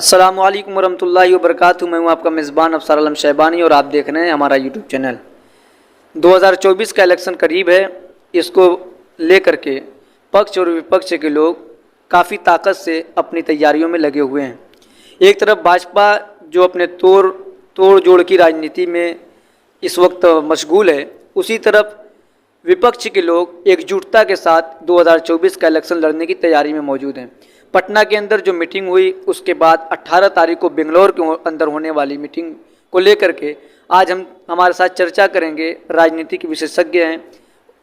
अस्सलामुअलैकुम वरहमतुल्लाहि वबरकातुहू। मैं हूं आपका मेज़बान अफसर आलम शहबानी और आप देख रहे हैं हमारा यूट्यूब चैनल। 2024 का इलेक्शन करीब है। इसको लेकर के पक्ष और विपक्ष के लोग काफ़ी ताकत से अपनी तैयारियों में लगे हुए हैं। एक तरफ भाजपा जो अपने तोड़ जोड़ की राजनीति में इस वक्त मशगूल है, उसी तरफ विपक्ष के लोग एकजुटता के साथ 2024 का इलेक्शन लड़ने की तैयारी में मौजूद हैं। पटना के अंदर जो मीटिंग हुई, उसके बाद 18 तारीख को बेंगलोर के अंदर होने वाली मीटिंग को लेकर के आज हम हमारे साथ चर्चा करेंगे। राजनीतिक विशेषज्ञ हैं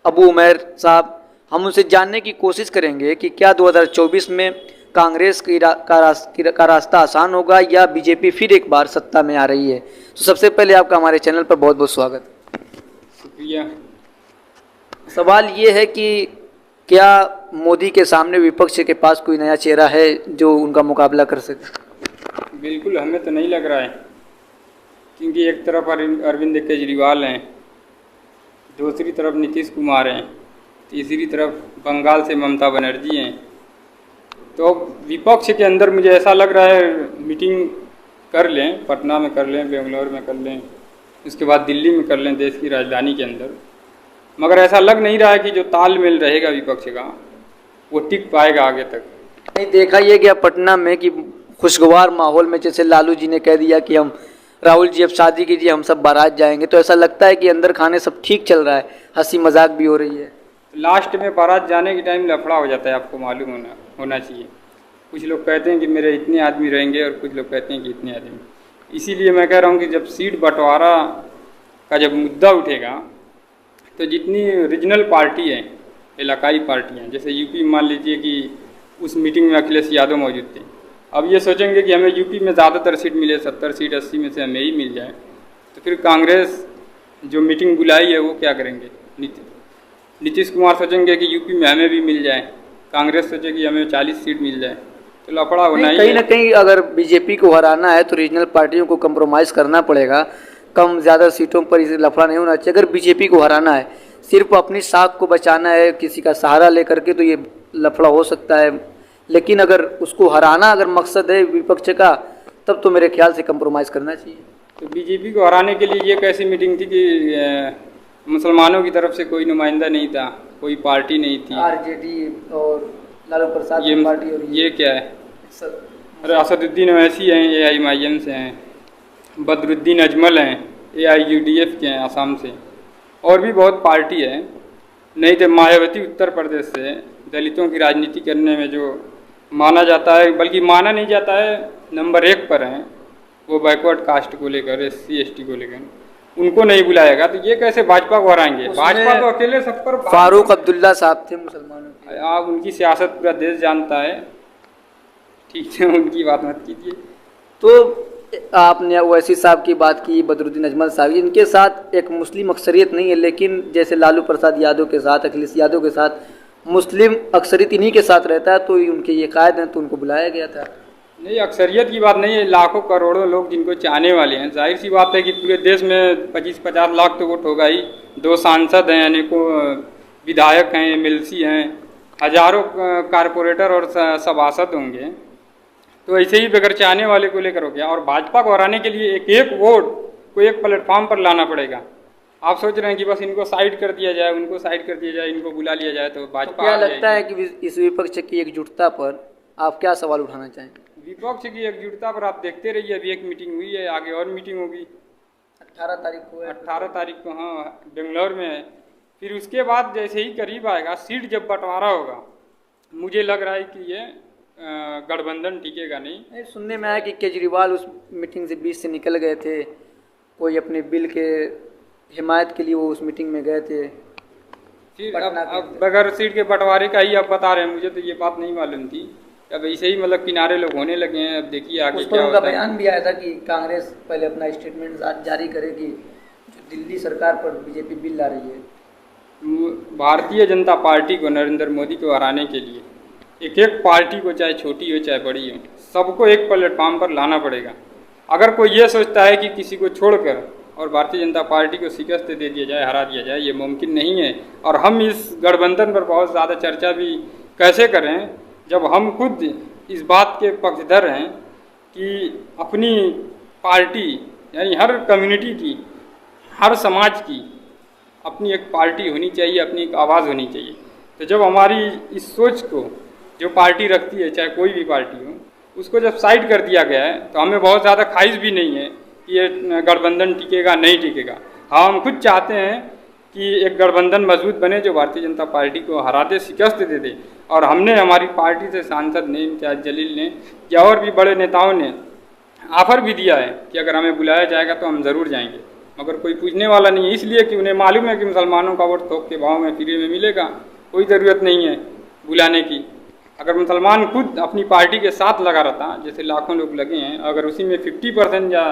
अबू उमैर साहब। हम उनसे जानने की कोशिश करेंगे कि क्या 2024 में कांग्रेस का रास्ता आसान होगा या बीजेपी फिर एक बार सत्ता में आ रही है। तो सबसे पहले आपका हमारे चैनल पर बहुत बहुत स्वागत। शुक्रिया। सवाल ये है कि क्या मोदी के सामने विपक्ष के पास कोई नया चेहरा है जो उनका मुकाबला कर सके? बिल्कुल, हमें तो नहीं लग रहा है, क्योंकि एक तरफ अरविंद केजरीवाल हैं, दूसरी तरफ नीतीश कुमार हैं, तीसरी तरफ बंगाल से ममता बनर्जी हैं। तो विपक्ष के अंदर मुझे ऐसा लग रहा है मीटिंग कर लें, पटना में कर लें, बेंगलोर में कर लें, उसके बाद दिल्ली में कर लें, देश की राजधानी के अंदर, मगर ऐसा लग नहीं रहा है कि जो तालमेल रहेगा विपक्ष का वो टिक पाएगा आगे तक। नहीं, देखा ये गया पटना में कि खुशगवार माहौल में, जैसे लालू जी ने कह दिया कि हम राहुल जी अब शादी कीजिए, हम सब बारात जाएंगे, तो ऐसा लगता है कि अंदर खाने सब ठीक चल रहा है, हंसी मजाक भी हो रही है। लास्ट में बारात जाने के टाइम लफड़ा हो जाता है, आपको मालूम होना चाहिए। कुछ लोग कहते हैं कि मेरे इतने आदमी रहेंगे और कुछ लोग कहते हैं कि इतने आदमी। इसीलिए मैं कह रहा हूँ कि जब सीट बंटवारा का जब मुद्दा उठेगा तो जितनी रीजनल पार्टी हैं, इलाकाई पार्टियाँ, जैसे यूपी मान लीजिए कि उस मीटिंग में अखिलेश यादव मौजूद थे। अब ये सोचेंगे कि हमें यूपी में ज़्यादातर सीट मिले, 70 सीट 80 में से हमें ही मिल जाए, तो फिर कांग्रेस जो मीटिंग बुलाई है वो क्या करेंगे? नीतीश कुमार सोचेंगे कि यूपी में हमें भी मिल जाए, कांग्रेस सोचेगी हमें 40 सीट मिल जाए, तो लफड़ा होना ही है। कहीं ना कहीं अगर बीजेपी को हराना है तो रीजनल पार्टियों को कंप्रोमाइज़ करना पड़ेगा। कम ज़्यादा सीटों पर इसे लफड़ा नहीं होना चाहिए। अगर बीजेपी को हराना है, सिर्फ अपनी साख को बचाना है किसी का सहारा लेकर के, तो ये लफड़ा हो सकता है। लेकिन अगर उसको हराना अगर मकसद है विपक्ष का, तब तो मेरे ख्याल से कंप्रोमाइज़ करना चाहिए। तो बीजेपी को हराने के लिए ये कैसी मीटिंग थी कि मुसलमानों की तरफ से कोई नुमाइंदा नहीं था, कोई पार्टी नहीं थी, आरजेडी और लालू प्रसाद ये पार्टी और ये क्या है? अरे असदुद्दीन ओवैसी हैं, AIMIM से हैं, बदरुद्दीन अजमल हैं, AIUDF के हैं आसाम से, और भी बहुत पार्टी है। नहीं तो मायावती उत्तर प्रदेश से दलितों की राजनीति करने में जो माना जाता है, बल्कि माना नहीं जाता है, नंबर 1 पर हैं वो बैकवर्ड कास्ट को लेकर, SC ST को लेकर, उनको नहीं बुलाएगा तो ये कैसे भाजपा को हराएंगे? भाजपा तो अकेले सब पर। फारूक अब्दुल्ला साहब थे मुसलमानों के। आप उनकी सियासत पूरा देश जानता है, ठीक है, उनकी बात मत कीजिए। तो आपने ओवैसी साहब की बात की, बदरुद्दीन अजमल साहब, इनके साथ एक मुस्लिम अक्सरियत नहीं है, लेकिन जैसे लालू प्रसाद यादव के साथ, अखिलेश यादव के साथ मुस्लिम अक्सरियत इन्हीं के साथ रहता है, तो उनके ये कायद हैं, तो उनको बुलाया गया था। नहीं, अक्सरियत की बात नहीं है, लाखों करोड़ों लोग जिनको चाहने वाले हैं। जाहिर सी बात है कि पूरे देश में 25-50 लाख तो वोट होगा ही। 2 सांसद हैं, अनेकों विधायक हैं, MLC हैं, हजारों कारपोरेटर और सभासद होंगे, तो ऐसे ही बगैर चाहने वाले को लेकर हो गया। और भाजपा को हराने के लिए एक एक वोट को एक प्लेटफॉर्म पर लाना पड़ेगा। आप सोच रहे हैं कि बस इनको साइड कर दिया जाए, उनको साइड कर दिया जाए, इनको बुला लिया जाए तो भाजपा। तो क्या लगता है कि इस विपक्ष की एकजुटता पर आप क्या सवाल उठाना चाहेंगे? विपक्ष की एकजुटता पर आप देखते रहिए, अभी एक मीटिंग हुई है, आगे और मीटिंग होगी 18 तारीख को है। 18 तारीख को, हाँ, बेंगलोर में है। फिर उसके बाद जैसे ही करीब आएगा, सीट जब बंटवारा होगा, मुझे लग रहा है कि ये गठबंधन टिकेगा नहीं। सुनने में आया कि केजरीवाल उस मीटिंग से बीच से निकल गए थे, कोई अपने बिल के हिमायत के लिए वो उस मीटिंग में गए थे। फिर अब बगैर सीट के बंटवारे का ही आप बता रहे हैं, मुझे तो ये बात नहीं मालूम थी। अब ऐसे ही मतलब किनारे लोग होने लगे हैं। अब देखिए आगे क्या होता है। बयान भी आया था कि कांग्रेस पहले अपना स्टेटमेंट जारी करेगी, जो दिल्ली सरकार पर बीजेपी बिल ला रही है। भारतीय जनता पार्टी को, नरेंद्र मोदी को हराने के लिए एक एक पार्टी को, चाहे छोटी हो चाहे बड़ी हो, सबको एक प्लेटफॉर्म पर लाना पड़ेगा। अगर कोई ये सोचता है कि किसी को छोड़कर और भारतीय जनता पार्टी को शिकस्त दे दिया जाए, हरा दिया जाए, ये मुमकिन नहीं है। और हम इस गठबंधन पर बहुत ज़्यादा चर्चा भी कैसे करें जब हम खुद इस बात के पक्षधर हैं कि अपनी पार्टी यानी हर कम्युनिटी की, हर समाज की अपनी एक पार्टी होनी चाहिए, अपनी एक आवाज़ होनी चाहिए। तो जब हमारी इस सोच को जो पार्टी रखती है, चाहे कोई भी पार्टी हो, उसको जब साइड कर दिया गया है तो हमें बहुत ज़्यादा ख्वाहिश भी नहीं है कि ये गठबंधन टिकेगा नहीं टिकेगा। हाँ, हम खुद चाहते हैं कि एक गठबंधन मजबूत बने जो भारतीय जनता पार्टी को हरा दे, शिकस्त दे दे। और हमने हमारी पार्टी से सांसद ने, इम्तियाज़ जलील ने या और भी बड़े नेताओं ने ऑफ़र भी दिया है कि अगर हमें बुलाया जाएगा तो हम ज़रूर जाएंगे, मगर कोई पूछने वाला नहीं है, इसलिए कि उन्हें मालूम है कि मुसलमानों का वोट थोक के भाव में फ्री में मिलेगा, कोई ज़रूरत नहीं है बुलाने की। अगर मुसलमान खुद अपनी पार्टी के साथ लगा रहता, जैसे लाखों लोग लगे हैं, अगर उसी में 50% या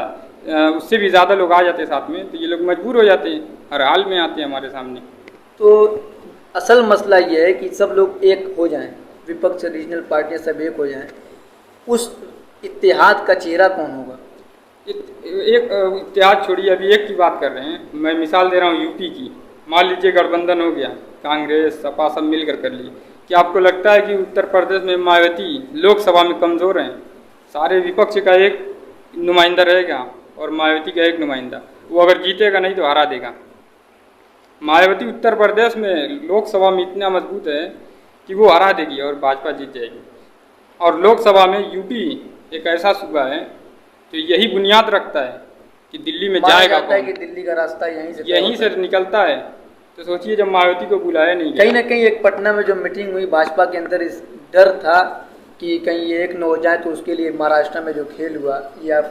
उससे भी ज़्यादा लोग आ जाते साथ में, तो ये लोग मजबूर हो जाते हैं, हर हाल में आते हैं हमारे सामने। तो असल मसला ये है कि सब लोग एक हो जाएं, विपक्ष रीजनल पार्टियां सब एक हो जाएं, उस इत्तेहाद का चेहरा कौन होगा? एक इत्तेहाद छोड़िए, अभी एक की बात कर रहे हैं, मैं मिसाल दे रहा हूँ यूपी की। मान लीजिए गठबंधन हो गया, कांग्रेस सपा सब मिलकर कर ली। क्या आपको लगता है कि उत्तर प्रदेश में मायावती लोकसभा में कमज़ोर हैं? सारे विपक्ष का एक नुमाइंदा रहेगा और मायावती का एक नुमाइंदा, वो अगर जीतेगा नहीं तो हरा देगा। मायावती उत्तर प्रदेश में लोकसभा में इतना मजबूत है कि वो हरा देगी और भाजपा जीत जाएगी। और लोकसभा में यूपी एक ऐसा सूबा है जो यही बुनियाद रखता है कि दिल्ली में जाएगा कौन? कि दिल्ली का रास्ता यहीं से निकलता है। तो सोचिए जब मायावती को बुलाया नहीं कहीं ना कहीं एक पटना में जो मीटिंग हुई भाजपा के अंदर इस डर था कि कहीं ये एक न हो जाए, तो उसके लिए महाराष्ट्र में जो खेल हुआ, या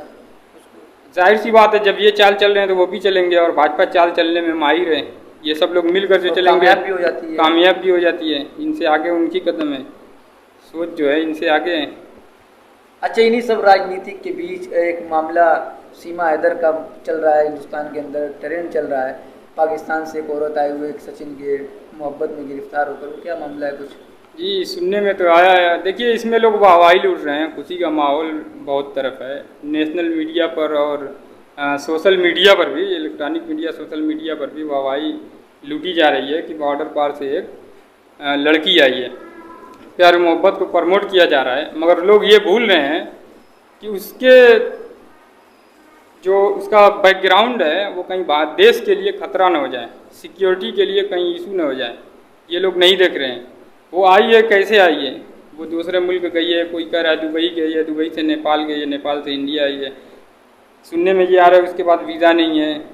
जाहिर सी बात है जब ये चाल चल रहे हैं तो वो भी चलेंगे, और भाजपा चाल चलने में माहिर है, ये सब लोग मिलकर जो चलेंगे कामयाब भी हो जाती है, कामयाब भी हो जाती है। इनसे आगे उनकी कदम है, सोच जो है इनसे आगे है। अच्छा, इन्हीं सब राजनीतिक के बीच एक मामला सीमा हैदर का चल रहा है, हिंदुस्तान के अंदर ट्रेंड चल रहा है। पाकिस्तान से एक औरत आई हुई, एक सचिन के मोहब्बत में गिरफ्तार होकर, क्या मामला है कुछ? जी सुनने में तो आया है। देखिए इसमें लोग वाहवाही लूट रहे हैं, खुशी का माहौल बहुत तरफ है, नेशनल मीडिया पर और सोशल मीडिया पर भी, इलेक्ट्रॉनिक मीडिया सोशल मीडिया पर भी वाहवाही लूटी जा रही है कि बॉर्डर पार से एक लड़की आई है, प्यार मोहब्बत को प्रमोट किया जा रहा है। मगर लोग ये भूल रहे हैं कि उसके जो उसका बैकग्राउंड है वो कहीं देश के लिए खतरा न हो जाए, सिक्योरिटी के लिए कहीं इशू न हो जाए, ये लोग नहीं देख रहे हैं। वो आई है, कैसे आई है? वो दूसरे मुल्क गई है, कोई कह रहा है दुबई गई है, दुबई से नेपाल गई है, नेपाल से इंडिया आई है। सुनने में ये आ रहा है उसके बाद वीज़ा नहीं है,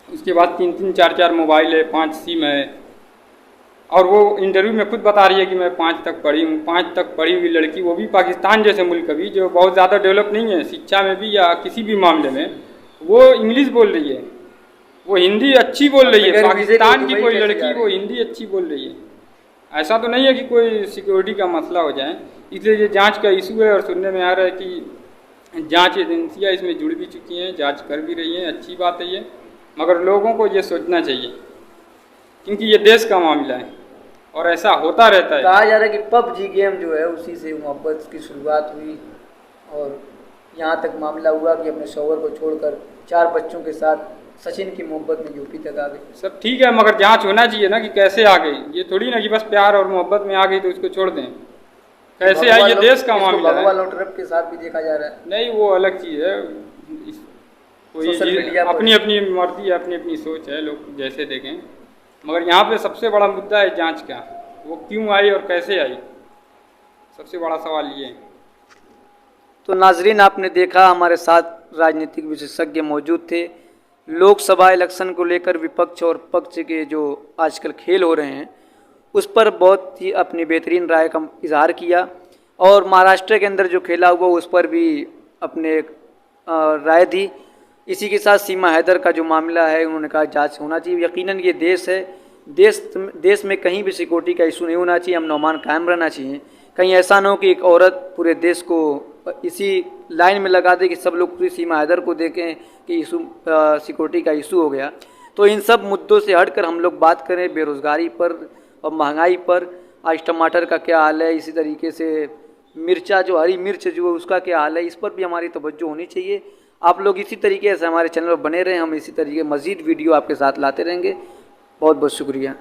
उसके बाद 3-3 4-4 मोबाइल है, 5 सिम है, और वो इंटरव्यू में खुद बता रही है कि मैं 5 तक पढ़ी हूँ। 5 तक पढ़ी हुई लड़की, वो भी पाकिस्तान जैसे मुल्क भी जो बहुत ज़्यादा डेवलप नहीं है शिक्षा में भी या किसी भी मामले में, वो इंग्लिश बोल रही है, वो हिंदी अच्छी बोल रही है। पाकिस्तान की कोई लड़की वो हिंदी अच्छी बोल रही है। ऐसा तो नहीं है कि कोई सिक्योरिटी का मसला हो जाए, इसलिए ये जांच का इशू है। और सुनने में आ रहा है कि जांच एजेंसियां इसमें जुड़ भी चुकी हैं, जांच कर भी रही हैं, अच्छी बात है ये। मगर लोगों को ये सोचना चाहिए क्योंकि ये देश का मामला है और ऐसा होता रहता है। कहा जा रहा है कि पबजी गेम जो है उसी से मोहब्बत की शुरुआत हुई और यहाँ तक मामला हुआ कि अपने शौहर को छोड़कर 4 बच्चों के साथ सचिन की मोहब्बत में यूपी तक आ गई। सब ठीक है, मगर जांच होना चाहिए ना कि कैसे आ गई। ये थोड़ी ना कि बस प्यार और मोहब्बत में आ गई तो उसको छोड़ दें, कैसे आई, ये देश का मामला है। भगवा लौटरप के साथ भी देखा जा रहा है। नहीं, वो अलग चीज़ है, कोई अपनी अपनी मर्जी है, अपनी अपनी सोच है, लोग जैसे देखें। मगर यहाँ पे सबसे बड़ा मुद्दा है जांच का, वो क्यों आई और कैसे आई, सबसे बड़ा सवाल ये है। तो नाजरीन, आपने देखा हमारे साथ राजनीतिक विशेषज्ञ मौजूद थे। लोकसभा इलेक्शन को लेकर विपक्ष और पक्ष के जो आजकल खेल हो रहे हैं उस पर बहुत ही अपनी बेहतरीन राय का इजहार किया, और महाराष्ट्र के अंदर जो खेला हुआ उस पर भी अपने राय दी। इसी के साथ सीमा हैदर का जो मामला है उन्होंने कहा जांच होना चाहिए। यकीनन ये देश है, देश में कहीं भी सिक्योरिटी का इशू नहीं होना चाहिए, अमन कायम रहना चाहिए। कहीं ऐसा ना हो कि एक औरत पूरे देश को इसी लाइन में लगा दे कि सब लोग पूरी सीमा हैदर को देखें कि इशू सिक्योरिटी का इशू हो गया। तो इन सब मुद्दों से हटकर हम लोग बात करें बेरोज़गारी पर और महंगाई पर। आज टमाटर का क्या हाल है, इसी तरीके से मिर्चा जो हरी मिर्च जो है उसका क्या हाल है, इस पर भी हमारी तवज्जो होनी चाहिए। आप लोग इसी तरीके से हमारे चैनल पर बने रहें, हम इसी तरीके मज़ीद वीडियो आपके साथ लाते रहेंगे। बहुत बहुत शुक्रिया।